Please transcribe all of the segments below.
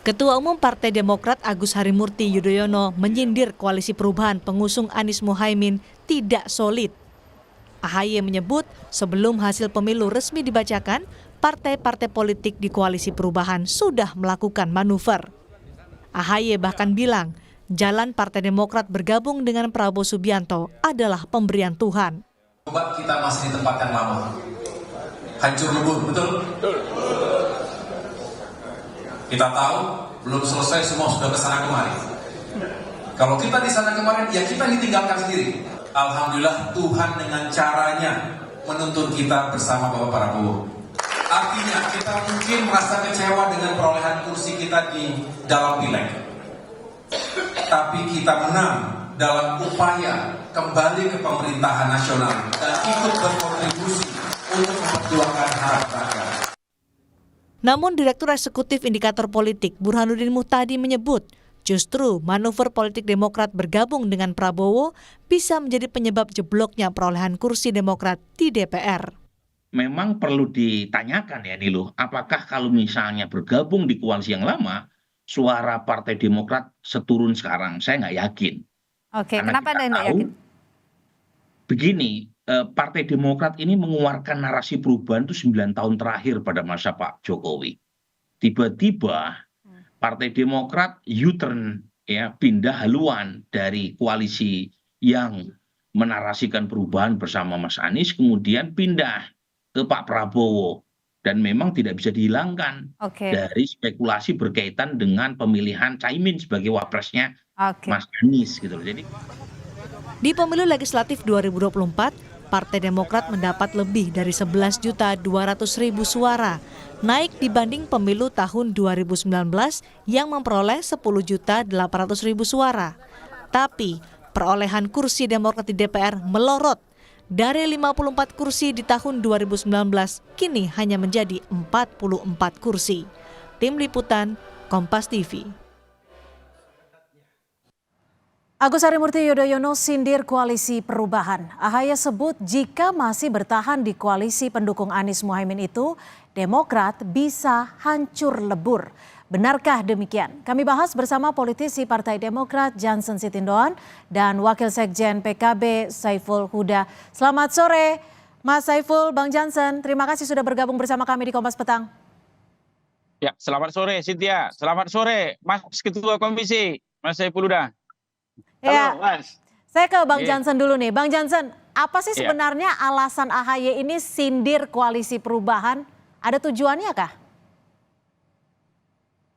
Ketua Umum Partai Demokrat Agus Harimurti Yudhoyono menyindir koalisi perubahan pengusung Anies Muhaimin tidak solid. AHY menyebut sebelum hasil pemilu resmi dibacakan, partai-partai politik di koalisi perubahan sudah melakukan manuver. AHY bahkan bilang, jalan Partai Demokrat bergabung dengan Prabowo Subianto adalah pemberian Tuhan. Obat kita masih di tempat yang lama, hancur lebur, betul? Kita tahu belum selesai, semua sudah kesana kemari. Kalau kita di sana kemarin, ya kita ditinggalkan sendiri. Alhamdulillah Tuhan dengan caranya menuntun kita bersama Bapak Prabowo. Artinya kita mungkin merasa kecewa dengan perolehan kursi kita di dalam pileg, tapi kita menang dalam upaya kembali ke pemerintahan nasional dan ikut berkontribusi untuk memperjuangkan hak rakyat. Namun Direktur Eksekutif Indikator Politik Burhanuddin Muhtadi menyebut justru manuver politik Demokrat bergabung dengan Prabowo bisa menjadi penyebab jebloknya perolehan kursi Demokrat di DPR. Memang perlu ditanyakan ya Niluh, apakah kalau misalnya bergabung di koalisi yang lama, suara Partai Demokrat seturun sekarang? Saya nggak yakin. Oke, Karena kenapa kita Anda nggak tahu, yakin? begini, Partai Demokrat ini mengeluarkan narasi perubahan itu 9 tahun terakhir pada masa Pak Jokowi. Tiba-tiba Partai Demokrat U-turn, ya, pindah haluan dari koalisi yang menarasikan perubahan bersama Mas Anies, kemudian pindah ke Pak Prabowo. Dan memang tidak bisa dihilangkan dari spekulasi berkaitan dengan pemilihan Caimin sebagai wapresnya Mas Anies gitu loh. Jadi di pemilu legislatif 2024, Partai Demokrat mendapat lebih dari 11.200.000 suara, naik dibanding pemilu tahun 2019 yang memperoleh 10.800.000 suara. Tapi perolehan kursi Demokrat di DPR melorot. Dari 54 kursi di tahun 2019, kini hanya menjadi 44 kursi. Tim Liputan, Kompas TV. Agus Harimurti Yudhoyono sindir koalisi perubahan. AHY sebut jika masih bertahan di koalisi pendukung Anies Muhaimin itu, Demokrat bisa hancur lebur. Benarkah demikian? Kami bahas bersama politisi Partai Demokrat Jansen Sittindoan dan Wakil Sekjen PKB Saiful Huda. Selamat sore Mas Saiful, Bang Jansen. Terima kasih sudah bergabung bersama kami di Kompas Petang. Ya, selamat sore Cynthia. Selamat sore Mas Ketua Komisi, Mas Saiful Huda. Ya, halo, Mas. Saya ke Bang Jansen dulu nih. Bang Jansen, apa sih sebenarnya alasan AHY ini sindir koalisi perubahan? Ada tujuannya kah?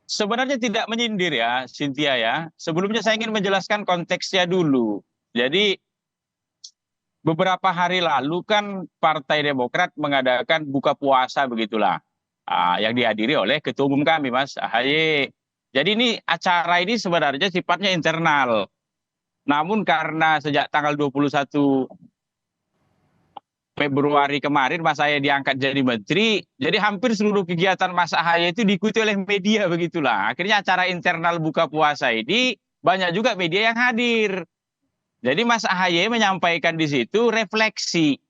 Sebenarnya tidak menyindir ya, Cynthia ya. Sebelumnya saya ingin menjelaskan konteksnya dulu. Jadi beberapa hari lalu kan Partai Demokrat mengadakan buka puasa begitulah. Yang dihadiri oleh Ketua Umum kami, Mas AHY. Jadi ini acara ini sebenarnya sifatnya internal. Namun karena sejak tanggal 21 Februari kemarin Mas AHY diangkat jadi menteri, jadi hampir seluruh kegiatan Mas AHY itu diikuti oleh media begitulah. Akhirnya acara internal buka puasa ini banyak juga media yang hadir. Jadi Mas AHY menyampaikan di situ refleksi.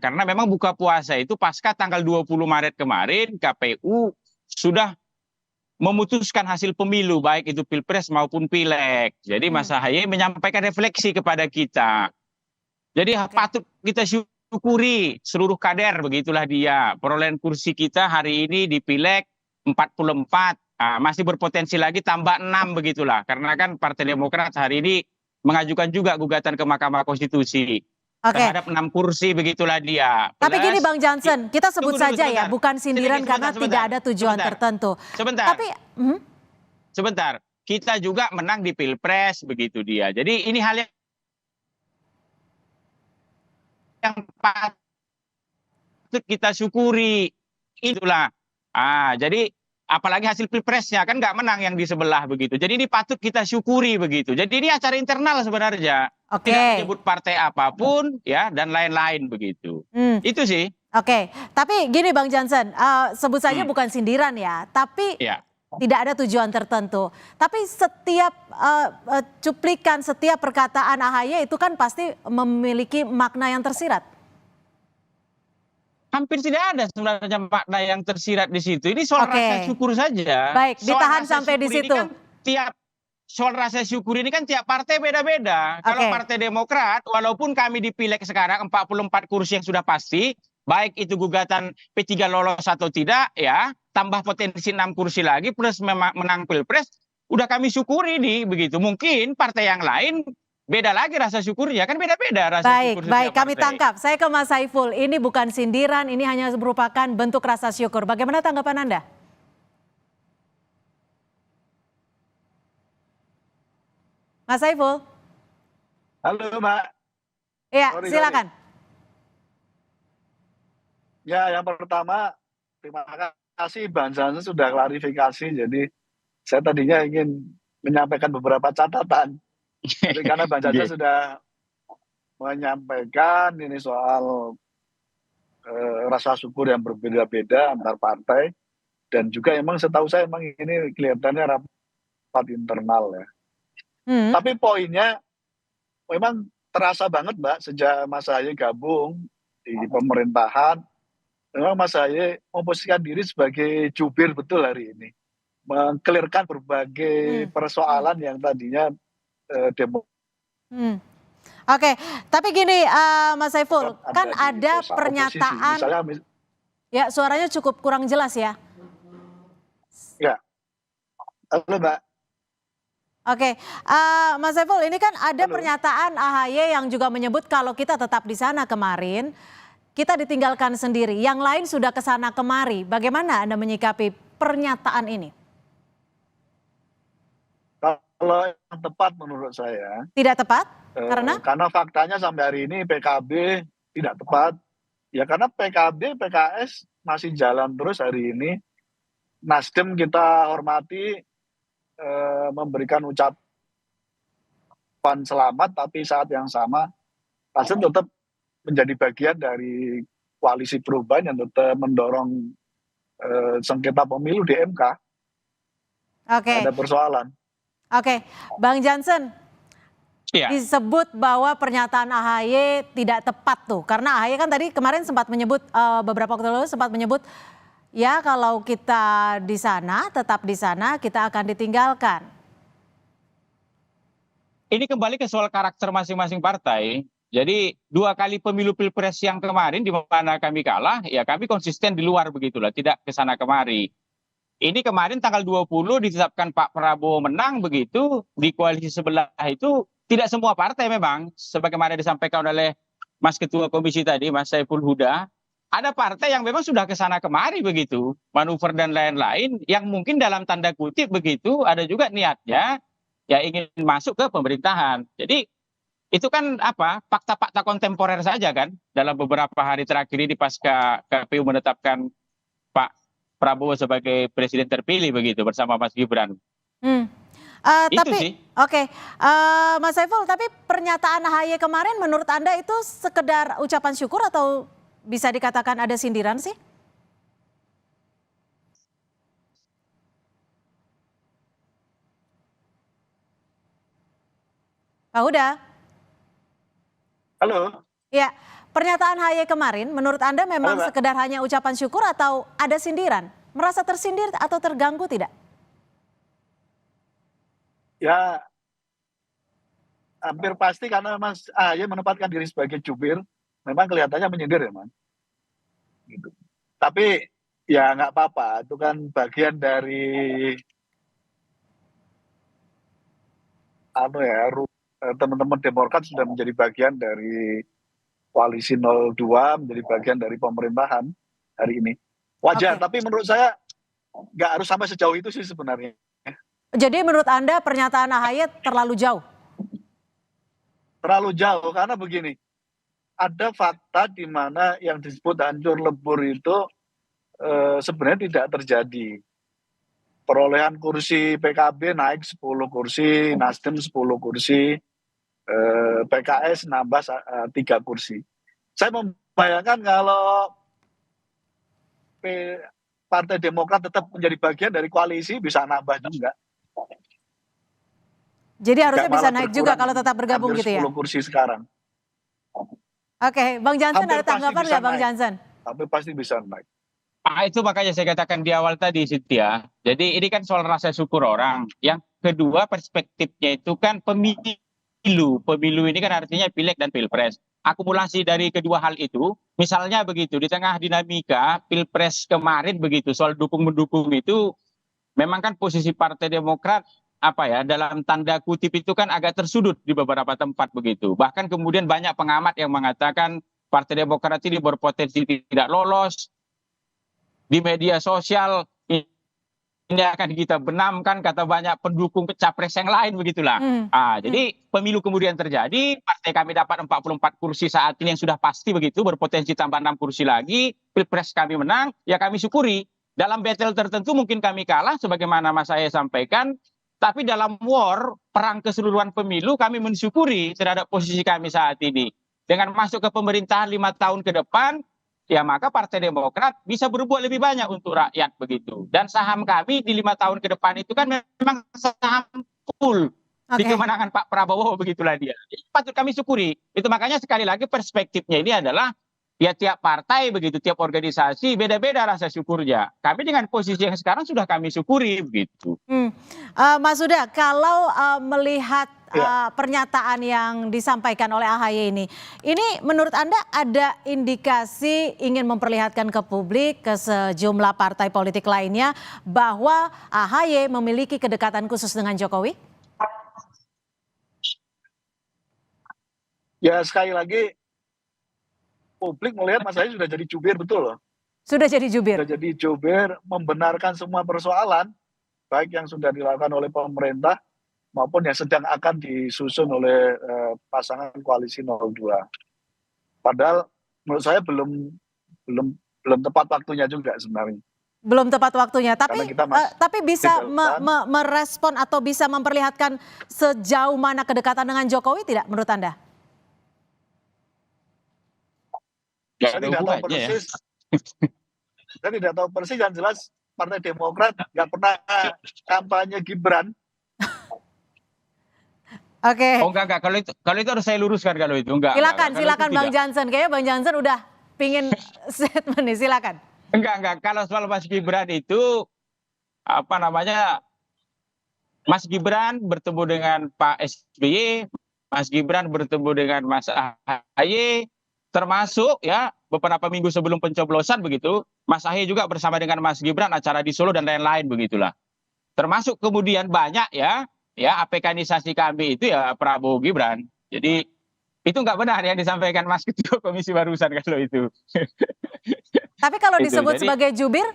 Karena memang buka puasa itu pasca tanggal 20 Maret kemarin KPU sudah memutuskan hasil pemilu baik itu Pilpres maupun Pileg. Jadi Mas AHY menyampaikan refleksi kepada kita. Jadi patut kita syukuri seluruh kader, begitulah dia. Perolehan kursi kita hari ini di Pileg 44, masih berpotensi lagi tambah 6 begitulah. Karena kan Partai Demokrat hari ini mengajukan juga gugatan ke Mahkamah Konstitusi. Terhadap 6 kursi begitulah dia. Tapi gini Bang Jansen, kita sebut saja ya, bukan sindiran karena tidak ada tujuan tertentu. Sebentar. Tapi sebentar, kita juga menang di Pilpres begitu dia. Jadi ini hal yang patut kita syukuri. Itulah. Jadi apalagi hasil Pilpresnya kan nggak menang yang di sebelah begitu. Jadi ini patut kita syukuri begitu. Jadi ini acara internal sebenarnya. Tidak menyebut partai apapun ya dan lain-lain begitu. Itu sih. Tapi gini Bang Jansen, sebut saja bukan sindiran ya, tapi tidak ada tujuan tertentu. Tapi setiap cuplikan, setiap perkataan AHY itu kan pasti memiliki makna yang tersirat. hampir tidak ada sebenarnya makna yang tersirat di situ. Ini soal Oke. rasa syukur saja. Baik, Soal ditahan rasa sampai di syukur ini situ. kan soal rasa syukur ini kan tiap partai beda-beda. Kalau Oke. Partai Demokrat, walaupun kami di pileg sekarang 44 kursi yang sudah pasti, baik itu gugatan P3 lolos atau tidak, ya, tambah potensi 6 kursi lagi plus menang Pilpres, udah kami syukuri nih begitu. Mungkin partai yang lain beda lagi rasa syukurnya, kan beda-beda rasa Baik, syukur baik, setiap kami partai. tangkap. Saya ke Mas Saiful, ini bukan sindiran, ini hanya merupakan bentuk rasa syukur. Bagaimana tanggapan Anda? Mas Saiful? Halo Mbak, Iya, Sorry. silakan. Ya yang pertama terima kasih Bang Jansen sudah klarifikasi. Jadi saya tadinya ingin menyampaikan beberapa catatan. Jadi karena Bang Jansen sudah menyampaikan ini soal rasa syukur yang berbeda-beda antar partai. Dan juga emang setahu saya emang ini kelihatannya rapat internal ya. Tapi poinnya memang terasa banget Mbak sejak Mas Ahaye gabung di pemerintahan, memang Mas Ahaye memposisikan diri sebagai jubir betul hari ini, mengkelirkan berbagai persoalan yang tadinya demo. Oke, tapi gini Mas Saiful, kan di ada oposisi. pernyataan, Misalnya, ya suaranya cukup kurang jelas ya. ya, halo Mbak. Oke, Mas Saiful, ini kan ada Halo. pernyataan AHY yang juga menyebut kalau kita tetap di sana kemarin, kita ditinggalkan sendiri. Yang lain sudah ke sana kemari. Bagaimana Anda menyikapi pernyataan ini? Kalau yang tepat menurut saya, Tidak tepat? Karena? karena faktanya sampai hari ini PKB tidak tepat. Ya karena PKB, PKS masih jalan terus hari ini. Nasdem kita hormati, memberikan ucapan selamat, tapi saat yang sama Nasdem tetap menjadi bagian dari koalisi perubahan yang tetap mendorong sengketa pemilu di MK. Oke, Ada persoalan. oke, Bang Jansen, Iya. disebut bahwa pernyataan AHY tidak tepat tuh. Karena AHY kan tadi kemarin sempat menyebut, beberapa waktu lalu sempat menyebut, ya kalau kita di sana, tetap di sana, kita akan ditinggalkan. Ini kembali ke soal karakter masing-masing partai. Jadi 2 kali pemilu Pilpres yang kemarin di mana kami kalah, ya kami konsisten di luar begitulah, tidak ke sana kemari. Ini kemarin tanggal 20 ditetapkan Pak Prabowo menang begitu, di koalisi sebelah itu tidak semua partai memang, sebagaimana disampaikan oleh Mas Ketua Komisi tadi, Mas Saiful Huda, ada partai yang memang sudah ke sana kemari begitu, manuver dan lain-lain, yang mungkin dalam tanda kutip begitu, ada juga niatnya ya ingin masuk ke pemerintahan. Jadi itu kan fakta-fakta kontemporer saja kan, dalam beberapa hari terakhir ini pasca KPU menetapkan Pak Prabowo sebagai presiden terpilih begitu bersama Mas Gibran. Itu Tapi sih. oke, Mas Saiful, tapi pernyataan AHY kemarin menurut Anda itu sekedar ucapan syukur atau bisa dikatakan ada sindiran sih? Pak Huda? Halo. Ya, pernyataan AHY kemarin menurut Anda memang Halo, Mbak. sekedar hanya ucapan syukur atau ada sindiran? Merasa tersindir atau terganggu tidak? Ya hampir pasti karena Mas Ahaye menempatkan diri sebagai jubir, memang kelihatannya menyindir ya Mas. Gitu. Tapi ya nggak apa-apa, itu kan bagian dari teman-teman Demokrat sudah menjadi bagian dari koalisi 02, menjadi bagian dari pemerintahan hari ini. Wajar, Oke. tapi menurut saya nggak harus sampai sejauh itu sih sebenarnya. Jadi menurut Anda pernyataan AHY terlalu jauh? Terlalu jauh karena begini, ada fakta di mana yang disebut hancur lebur itu sebenarnya tidak terjadi. Perolehan kursi PKB naik 10 kursi, Nasdem 10 kursi, PKS nambah 3 kursi. Saya membayangkan kalau Partai Demokrat tetap menjadi bagian dari koalisi bisa nambah juga. Jadi harusnya Nggak bisa malah naik juga berkurang kalau tetap bergabung hampir gitu ya? 10 kursi sekarang. Oke, Bang Jansen Hampir ada pasti tanggapan bisa nggak Bang naik. Jansen? tapi pasti bisa naik. Itu makanya saya katakan di awal tadi, Cynthia. Jadi ini kan soal rasa syukur orang. Yang kedua, perspektifnya itu kan pemilu. Pemilu ini kan artinya pileg dan pilpres. Akumulasi dari kedua hal itu, misalnya begitu, di tengah dinamika pilpres kemarin begitu, soal dukung-mendukung itu, memang kan posisi Partai Demokrat apa ya, dalam tanda kutip itu kan agak tersudut di beberapa tempat begitu. Bahkan kemudian banyak pengamat yang mengatakan Partai Demokrat ini berpotensi tidak lolos. Di media sosial ini akan kita benamkan kata banyak pendukung capres yang lain begitulah. Jadi pemilu kemudian terjadi, partai kami dapat 44 kursi saat ini yang sudah pasti begitu, berpotensi tambah 6 kursi lagi, pilpres kami menang, ya kami syukuri. Dalam battle tertentu mungkin kami kalah sebagaimana Mas Ahaye sampaikan, tapi dalam war, perang keseluruhan pemilu kami mensyukuri terhadap posisi kami saat ini. Dengan masuk ke pemerintahan 5 tahun ke depan, ya maka Partai Demokrat bisa berbuat lebih banyak untuk rakyat begitu. Dan saham kami di 5 tahun ke depan itu kan memang saham full di kemenangan Pak Prabowo, begitulah dia. Jadi, patut kami syukuri. Itu makanya sekali lagi perspektifnya ini adalah ya tiap partai begitu, tiap organisasi beda-beda rasa syukurnya. Kami dengan posisi yang sekarang sudah kami syukuri begitu. Mas Huda, kalau melihat pernyataan yang disampaikan oleh Ahaye ini menurut Anda ada indikasi ingin memperlihatkan ke publik, ke sejumlah partai politik lainnya bahwa Ahaye memiliki kedekatan khusus dengan Jokowi? Ya sekali lagi publik melihat Mas Ahaye sudah jadi jubir, betul loh. Sudah jadi jubir? Sudah jadi jubir, membenarkan semua persoalan, baik yang sudah dilakukan oleh pemerintah, maupun yang sedang akan disusun oleh pasangan koalisi 02. Padahal menurut saya belum tepat waktunya juga sebenarnya. Belum tepat waktunya, tapi bisa merespon atau bisa memperlihatkan sejauh mana kedekatan dengan Jokowi tidak menurut Anda? Saya tidak tahu persis. Saya tidak tahu persis, yang jelas Partai Demokrat nggak pernah kampanye Gibran. Oke. Oh enggak, kalau itu harus saya luruskan kalau itu enggak. Silakan Bang Jansen, kayaknya Bang Jansen udah pingin statement nih, silakan. Enggak, kalau soal Mas Gibran itu apa namanya, Mas Gibran bertemu dengan Pak SBY, Mas Gibran bertemu dengan Mas Ahaye, termasuk ya beberapa minggu sebelum pencoblosan begitu, Mas Ahaye juga bersama dengan Mas Gibran acara di Solo dan lain-lain begitulah. Termasuk kemudian banyak ya APK-nisasi kami itu ya Prabowo Gibran. Jadi itu nggak benar yang disampaikan Mas Ketua Komisi barusan kalau itu. Tapi kalau disebut sebagai jubir?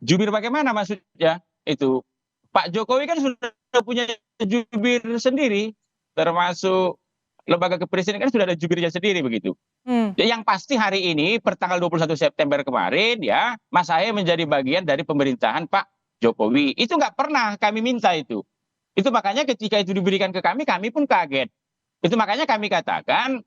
Jubir bagaimana maksudnya? Itu Pak Jokowi kan sudah punya jubir sendiri, termasuk lembaga kepresidenan kan sudah ada jubirnya sendiri begitu. Yang pasti hari ini pertanggal 21 September kemarin ya Mas Ahaye menjadi bagian dari pemerintahan Pak Jokowi. Itu nggak pernah kami minta itu. Itu makanya ketika itu diberikan ke kami pun kaget. Itu makanya kami katakan,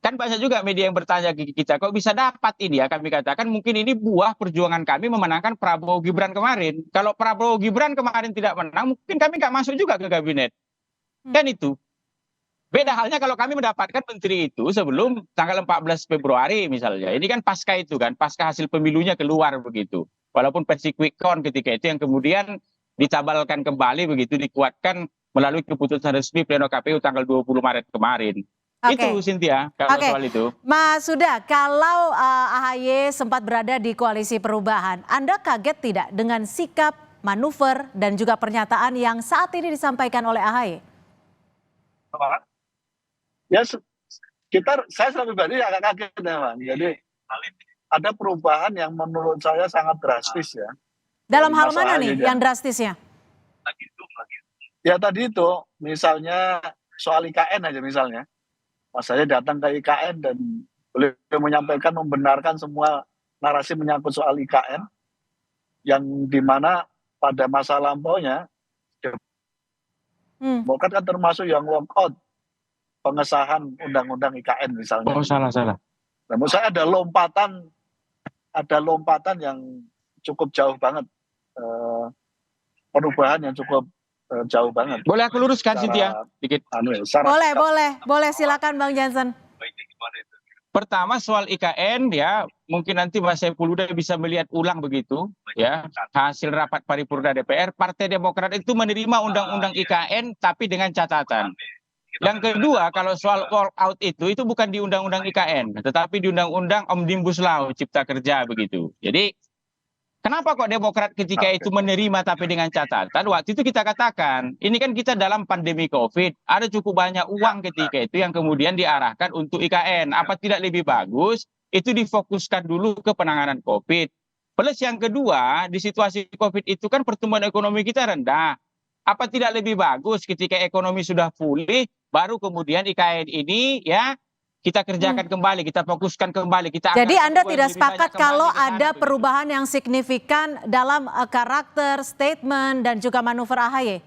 kan banyak juga media yang bertanya ke kita, kok bisa dapat ini ya? Kami katakan mungkin ini buah perjuangan kami memenangkan Prabowo Gibran kemarin. Kalau Prabowo Gibran kemarin tidak menang, mungkin kami nggak masuk juga ke kabinet. Kan itu. Beda halnya kalau kami mendapatkan menteri itu sebelum tanggal 14 Februari misalnya. Ini kan pasca itu kan, pasca hasil pemilunya keluar begitu. Walaupun versi quick count ketika itu yang kemudian dicabalkan kembali begitu, dikuatkan melalui keputusan resmi Pleno KPU tanggal 20 Maret kemarin. Itu Cynthia kalau soal itu. Mas Huda, kalau Ahaye sempat berada di koalisi perubahan, Anda kaget tidak dengan sikap, manuver, dan juga pernyataan yang saat ini disampaikan oleh Ahaye? Ya, saya selalu pribadi agak kaget memang. Jadi ada perubahan yang menurut saya sangat drastis ya. Dalam hal mana nih yang drastisnya? Ya tadi itu, misalnya soal IKN aja misalnya. Mas Ahaye datang ke IKN dan beliau menyampaikan, membenarkan semua narasi menyangkut soal IKN. Yang dimana pada masa lampaunya, Demokrat kan termasuk yang walkout pengesahan undang-undang IKN misalnya. Oh salah. Nah, menurut saya ada lompatan yang cukup jauh banget, perubahan yang cukup jauh banget. Boleh aku luruskan Cynthia dikit? Boleh silakan Bang Jansen. Pertama soal IKN ya, mungkin nanti Mas Saiful Huda bisa melihat ulang begitu ya, hasil rapat paripurna DPR, Partai Demokrat itu menerima undang-undang IKN tapi dengan catatan. Yang kedua, kalau soal walk out itu bukan di undang-undang IKN, tetapi di undang-undang Omnibus Law Cipta Kerja begitu. Jadi kenapa kok Demokrat ketika itu menerima tapi dengan catatan? Waktu itu kita katakan, ini kan kita dalam pandemi COVID, ada cukup banyak uang ketika itu yang kemudian diarahkan untuk IKN. Apa tidak lebih bagus itu difokuskan dulu ke penanganan COVID? Plus yang kedua, di situasi COVID itu kan pertumbuhan ekonomi kita rendah. Apa tidak lebih bagus ketika ekonomi sudah pulih, baru kemudian IKN ini ya kita kerjakan kembali, kita fokuskan kembali. Jadi Anda tidak sepakat kalau ada perubahan yang signifikan dalam karakter, statement, dan juga manuver AHY?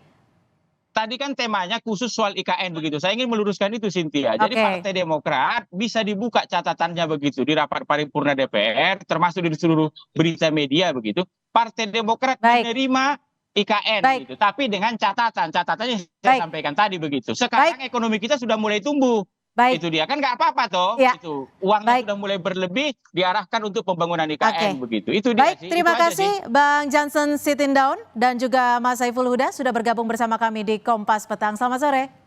Tadi kan temanya khusus soal IKN begitu. Saya ingin meluruskan itu, Cynthia. Jadi Partai Demokrat bisa dibuka catatannya begitu di rapat paripurna DPR, termasuk di seluruh berita media begitu. Partai Demokrat menerima IKN gitu, tapi dengan catatannya saya sampaikan tadi begitu. Sekarang ekonomi kita sudah mulai tumbuh. Itu dia kan nggak apa-apa toh, itu uangnya sudah mulai berlebih diarahkan untuk pembangunan IKN begitu. Itu dia. Terima kasih Bang Johnson Sitindaun dan juga Mas Saiful Huda sudah bergabung bersama kami di Kompas Petang. Selamat sore.